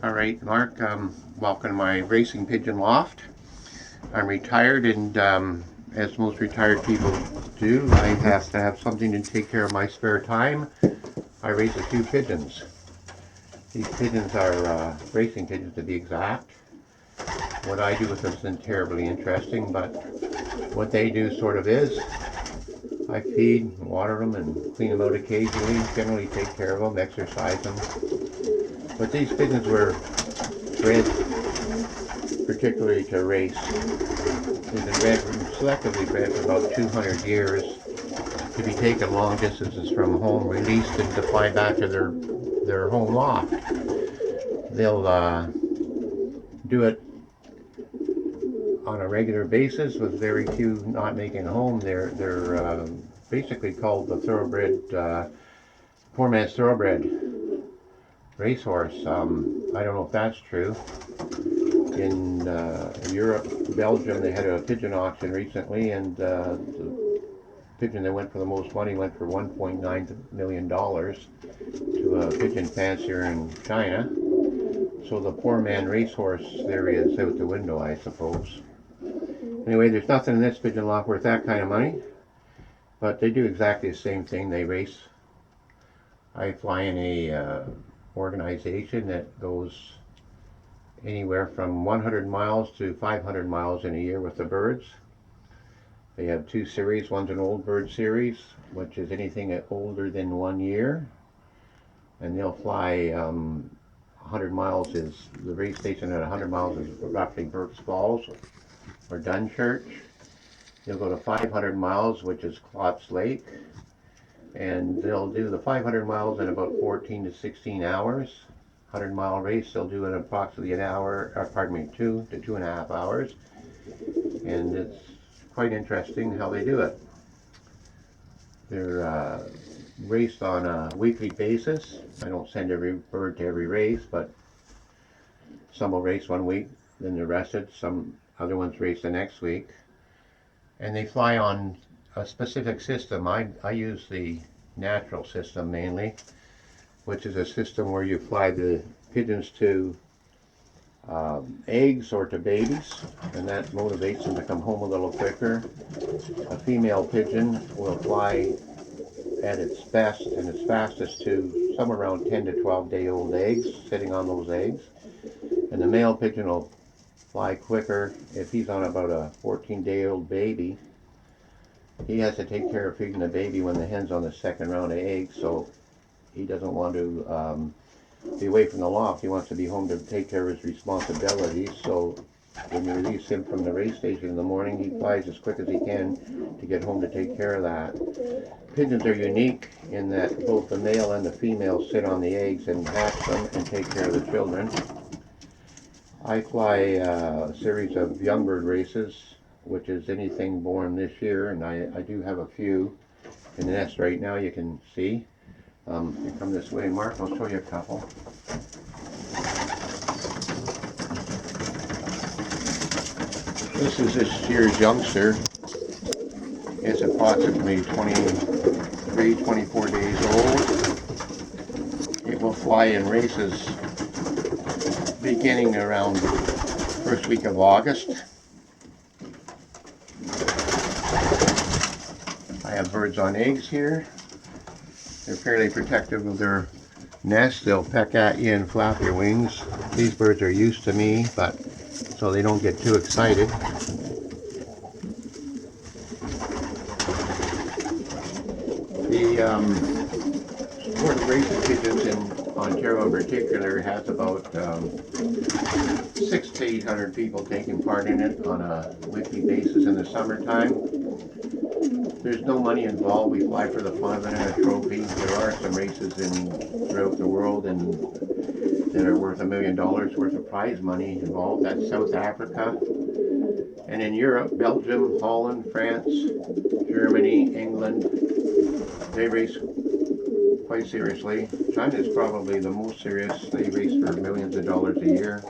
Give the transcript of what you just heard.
All right, Mark, welcome to my racing pigeon loft. I'm retired, and as most retired people do, I have to have something to take care of my spare time. I raise a few pigeons. These pigeons are racing pigeons to be exact. What I do with them isn't terribly interesting, but what they do sort of is. I feed, water them, and clean them out occasionally, generally take care of them, exercise them. But these pigeons were bred particularly to race. They've been selectively bred for about 200 years to be taken long distances from home, released, and to fly back to their home loft. They'll do it on a regular basis with very few not making it home. They're basically called the thoroughbred, poor man's thoroughbred racehorse. I don't know if that's true. In Europe, Belgium, they had a pigeon auction recently, and the pigeon that went for the most money went for $1.9 million to a pigeon fancier in China. So the poor man racehorse theory is out the window, I suppose. Anyway, there's nothing in this pigeon loft worth that kind of money, but they do exactly the same thing. They race. I fly in a organization that goes anywhere from 100 miles to 500 miles in a year with the birds. They have two series. One's an old bird series, which is anything older than 1 year, and they'll fly 100 miles is the race station at 100 miles is roughly Burke's Falls or Dunchurch. They'll go to 500 miles, which is Clots Lake, and they'll do the 500 miles in about 14 to 16 hours. 100-mile race they'll do in approximately an hour, 2 to 2.5 hours, and it's quite interesting how they do it. They're raced on a weekly basis. I don't send every bird to every race, but some will race 1 week, then they're rested. Some other ones race the next week, and they fly on a specific system. I use the natural system mainly, which is a system where you fly the pigeons to eggs or to babies, and that motivates them to come home a little quicker. A female pigeon will fly at its best and its fastest to somewhere around 10 to 12-day-old eggs, sitting on those eggs, and the male pigeon will fly quicker. If he's on about a 14-day-old baby, he has to take care of feeding the baby when the hen's on the second round of eggs, so he doesn't want to be away from the loft. He wants to be home to take care of his responsibilities. So when you release him from the race station in the morning, he flies as quick as he can to get home to take care of that. Pigeons are unique in that both the male and the female sit on the eggs and hatch them and take care of the children. I fly a series of young bird races, which is anything born this year, and I do have a few in the nest right now, you can see. You come this way, Mark, I'll show you a couple. This is this year's youngster. It's approximately 23, 24 days old. It will fly in races beginning around first week of August. I have birds on eggs here. They're fairly protective of their nest. They'll peck at you and flap their wings. These birds are used to me, but so they don't get too excited. The sport of racing pigeons in Ontario in particular has about 600 to 800 people taking part in it on a weekly basis in the summertime. There's no money involved. We fly for the fun of it and a trophy. There are some races throughout the world and that are worth $1 million worth of prize money involved. That's South Africa. And in Europe, Belgium, Holland, France, Germany, England, they race quite seriously. China is probably the most serious. They race for millions of dollars a year.